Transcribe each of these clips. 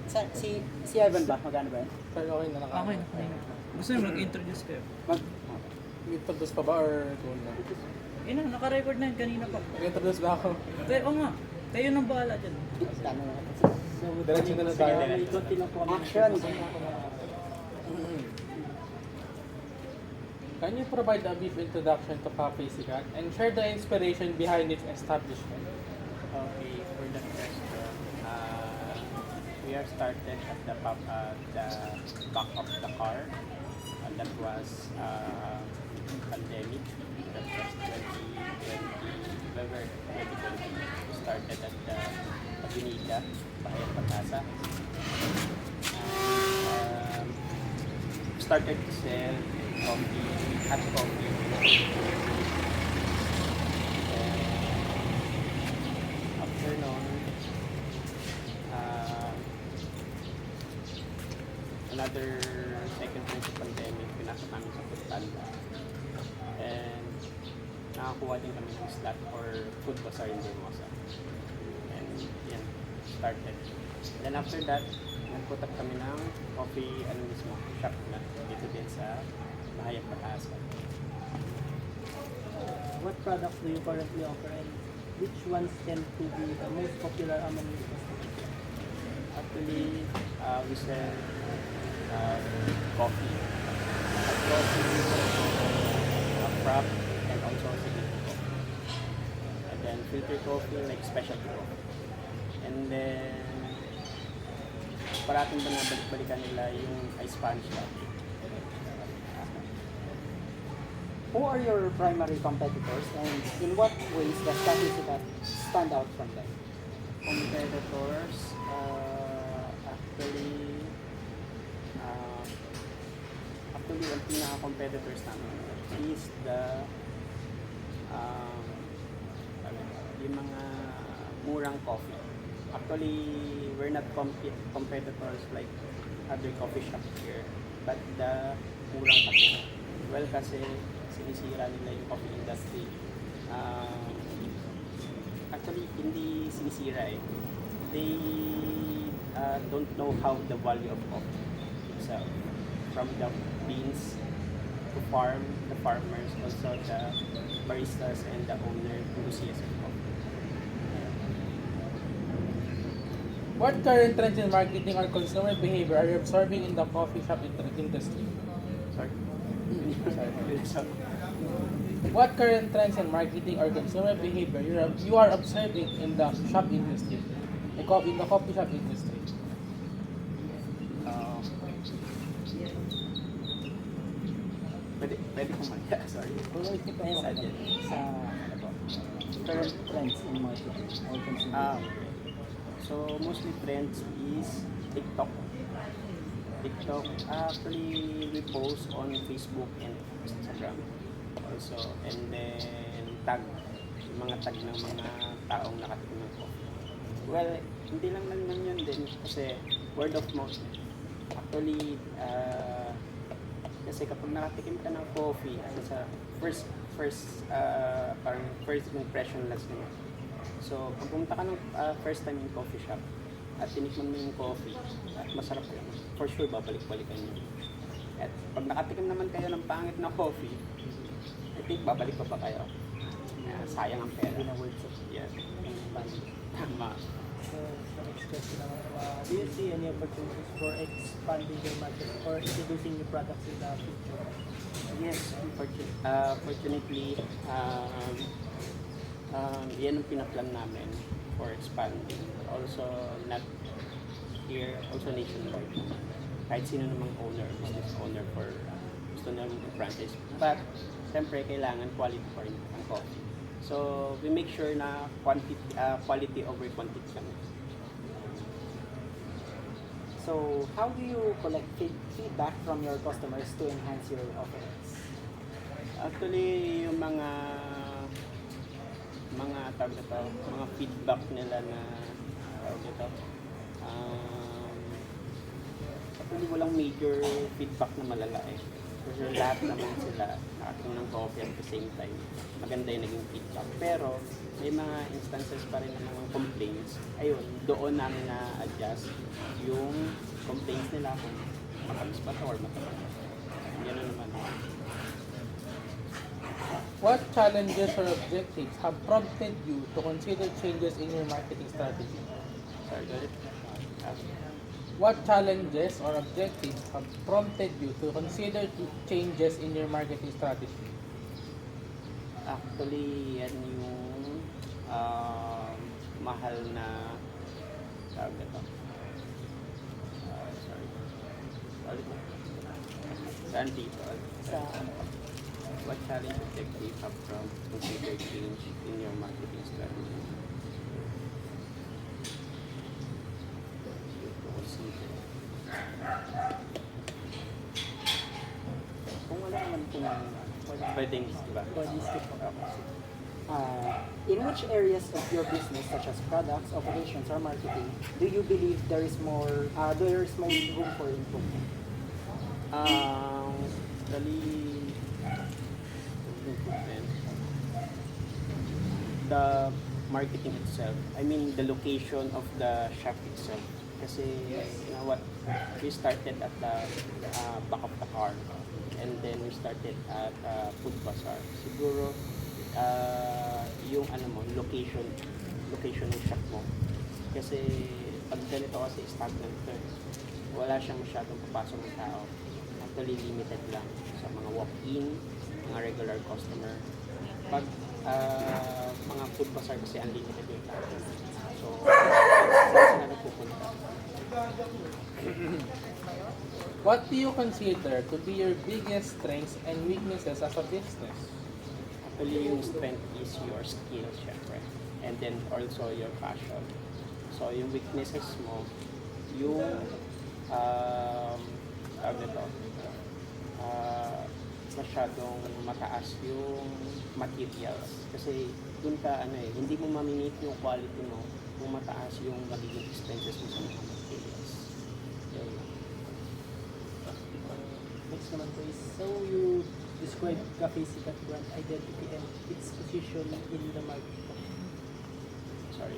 Si Evan ba? Magkano ba yun? Pero okay na naka. Okay na. Gusto nyo mag-introduce kayo? Introduce pa ba or doon na? Yun na, naka-record na yun kanina pa. Introduce ba ako? Kaya, oo nga. Kayo nang bahala dyan. Tama na. So, diretso na lang tayo. Action! Can you provide a brief introduction to Cafe Sikat and share the inspiration behind its establishment? Okay, for the first we are started at the back of the car. That was pandemic. That was 2020. We started at the Avenida, Bahayan Pagasa. And started to sell coffee, hot coffee. After noon, another second time sa pandemic, pinasok namin sa Foodpanda. And nakakuha din kami ng slot for food bazaar in Hermosa. And yan, started. Then after that, nag-put up kami ng coffee, shop na dito din sa Bahayag Pag-asa. What products do you currently offer and which ones tend to be the most popular among your customers? Actually, we sell coffee, frap, and also signature coffee. And then filter coffee, like specialty coffee. And then, parating ba nabalik-balikan nila yung Spanish latte. Who are your primary competitors and in what ways does Cafe Sikat stand out from them? Competitors, actually, ang pinaka-competitors namin is yung mga murang coffee. Actually, we're not competitors like other coffee shops here, but the murang kape. Well, kasi sinisira nila yung coffee industry. Actually, hindi sinisira eh. They don't know how the value of coffee itself. From the beans to farm, the farmers, also the baristas and the owner, enthusiasts of coffee. What current trends in marketing or consumer behavior are you observing in the coffee shop industry? Sorry. Sorry. What current trends in marketing or consumer behavior you are observing in the shop industry? In the coffee shop industry? Pwede kong sorry. It depends sa current trends in marketing or consumer. Okay. So, mostly trends is TikTok. Actually, we post on Facebook and Instagram also. And then, yung mga tag ng mga taong nakatikim ng coffee. Well, hindi lang naman yun din kasi word of mouth. Actually, kasi kapag nakatikim ka ng coffee, sa first impression last naman. So, pag pumunta ka ng first time in coffee shop at tinikman mo yung coffee at masarap yun, for sure babalik-balikan yun. At pag nakatikim naman kayo ng pangit na coffee, I think babalik pa kayo. Sayang ang pera. Yes. Tama. So, the next question naman, do you see any opportunities for expanding your market or introducing new products in the future? Yes, fortunately, yan ang pinaplan namin for expanding. Also, not here, also nationwide. Kahit sino namang business owner for gusto naman i-franchise. But, siyempre, kailangan quality pa rin ang coffee. So, we make sure na quality over quantity kami. So, how do you collect feedback from your customers to enhance your offerings? Actually, yung mga feedback nila na actually walang major feedback na malala eh. Kasi lahat naman sila nakating ng coffee at the same time. Maganda yung naging feedback. Pero may mga instances pa rin ng mga complaints. Ayun, doon namin na-adjust yung complaints nila kung matamis pa to or matamis. Yan naman. What challenges or objectives have prompted you to consider changes in your marketing strategy? Sorry, go ahead. What challenges or objectives have prompted you to consider changes in your marketing strategy? Actually, yan yung mahal na tawag na to. Sorry. Ulit na. Saan people? Sa ano? What challenge objective have from consider change in your marketing strategy? Consider. Kung wala naman po Pwedeng, diba? Body skip. in which areas of your business, such as products, operations, or marketing, do you believe there is more room for improvement? Actually, improvement. The marketing itself, I mean the location of the shop itself. Kasi, you know what, we started at the back of the car and then we started at food bazaar. Siguro, yung ano mo, location ng shop mo. Kasi, pag ganito kasi stagnant to, wala siyang masyadong papasok ng tao. Actually, limited lang sa mga walk-in, mga regular customer. Pag mga food bazaar kasi unlimited yung tao. So, saan sila nagpupunta? What do you consider to be your biggest strengths and weaknesses as a business? Actually, yung strength is your skill, syempre. And then also your passion. So, yung weaknesses mo, yung tawag nito, masyadong mataas yung materials. Kasi dun ka, hindi mo mamimit yung quality mo kung mataas yung magiging expenses mo sa mga materials. Okay. Next naman po is, so you describe Cafe Sikat brand identity and its position in the market. Sorry.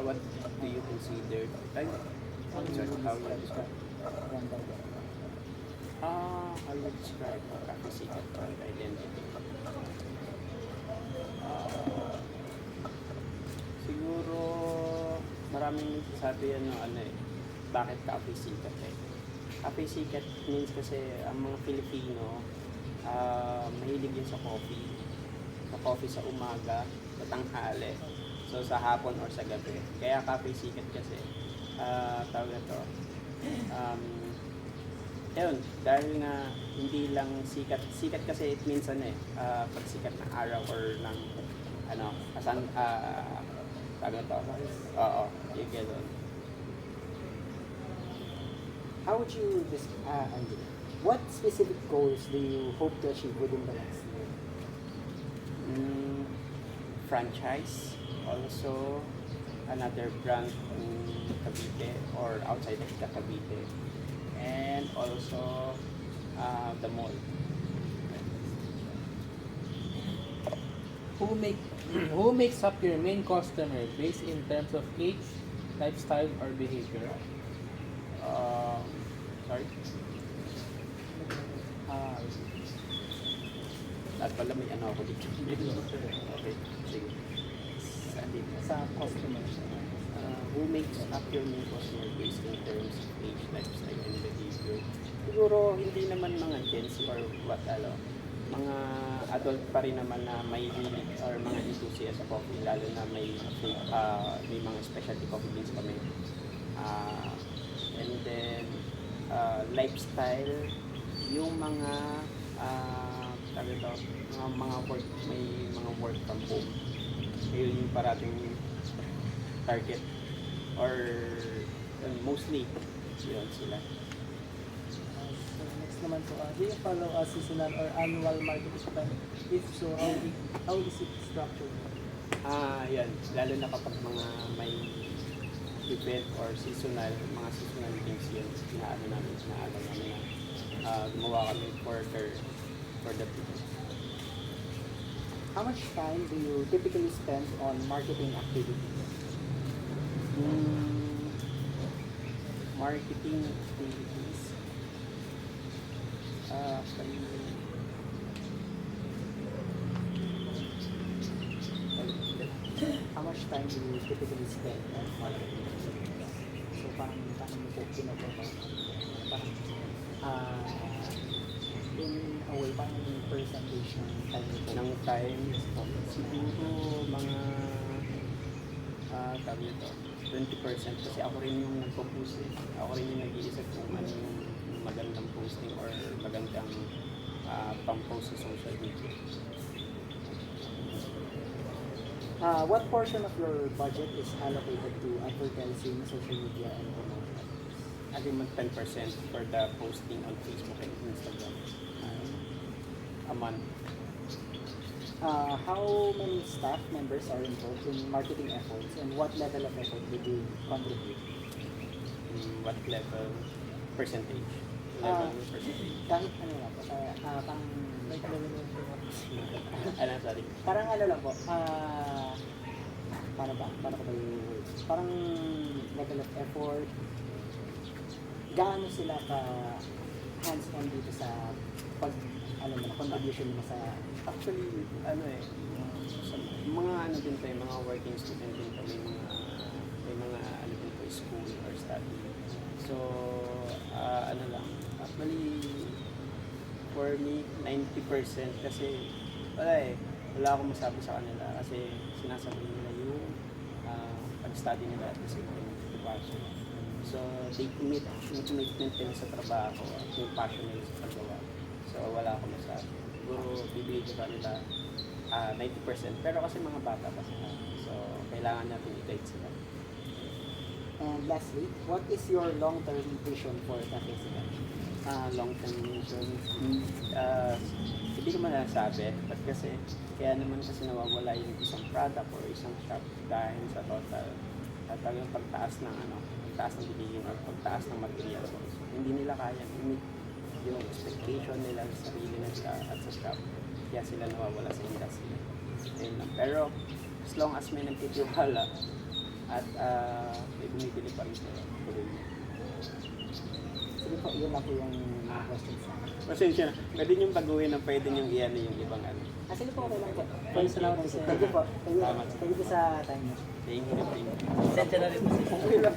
What do you consider? Sorry, how you describe? I would describe Cafe Sikat brand identity. Siguro maraming sabi bakit Cafe Sikat Cafe Sikat means kasi ang mga Pilipino mahilig yun sa coffee. Sa coffee sa umaga, sa tanghali, so sa hapon or sa gabi. Kaya Cafe Sikat kasi tawag na to. Ayun, dahil nga hindi lang sikat kasi it means pag sikat ng araw or ng tawag na to. Oo, yung gano'n. How would you what specific goals do you hope to achieve within the next year? Franchise, also another brand in Cavite or outside of Cavite, and also the mall. Who makes up your main customer base in terms of age, lifestyle, or behavior? Sorry? At pala may ako dito. Okay, sige. Saan dito? Sa customers. Who makes up your main customer base in terms of age, lifestyle, and behavior? Siguro hindi naman mga Gen Z or mga adult pa rin naman na may hilig or mga enthusiast sa coffee, lalo na may mga specialty coffee beans kami. And then lifestyle, yung mga may mga work from home. Yun yung parating target or mostly yun sila. So next naman po, do you follow a seasonal or annual marketing plan? If so, how is it structured? Yan, lalo na kapag mga may event or seasonal, mga seasonal things yun, inaano namin na gumawa kami for the people. How much time do you typically spend on marketing activities? Marketing activities. How much time do you typically spend on marketing activities? So parang mo po pinapagawa? Parang in a way, parang yung percentage ng time mo po? Ng time, siguro mga tawag nito, 20% kasi ako rin yung nagpo-post eh. Ako rin yung nag-iisip kung ano yung magandang posting or magandang pang-post sa social media. What portion of your budget is allocated to advertising, social media, and promotion? I think mag 10% for the posting on Facebook and Instagram a month. How many staff members are involved in marketing efforts, and what level of effort do they contribute? What level? Percentage? Ah. Level percentage? Kahit ano lang po, pang Ano, sorry. parang ano lang po, paano ko ba yung words? Parang level of effort, gaano sila ka hands-on dito sa pag, ano mo, contribution mo sa, Actually, ano eh, sa mga ano din tayo, mga working student din kami, may mga ano din po, school or study. So, ano lang, actually, for me, 90% kasi, wala akong masabi sa kanila kasi sinasabi nila yung pag-study nila at the same time yung passion. So, they commit yung commitment nila sa trabaho at yung passion nila sa paggawa. So, wala akong masabi. Siguro, bibigay ko sa nila 90%. Pero kasi mga bata pa sila. So, kailangan natin i-guide sila. and lastly, what is your long-term vision for the festival? Long-term vision, hindi ko masasabi. But kasi, kaya naman kasi nawawala yung isang product or isang shop dahil sa total at yung pagtaas ng bilihin or pagtaas ng material cost. Hindi nila kaya i-meet yung expectation nila sa sarili nila at sa shop. Kaya sila nawawala sa industry. Ayun lang. Pero as long as may nagtitiwala at may bumibili pa rin sila, tuloy mo. Sige po, yun lang po yung mga questions na. Pasensya na. Pwede niyong baguhin na pwede niyong iyan yung ibang ano. Sige po, okay lang po. Thank you po. Thank you po sa time mo. Thank you. Sensya na rin po siya. Okay lang.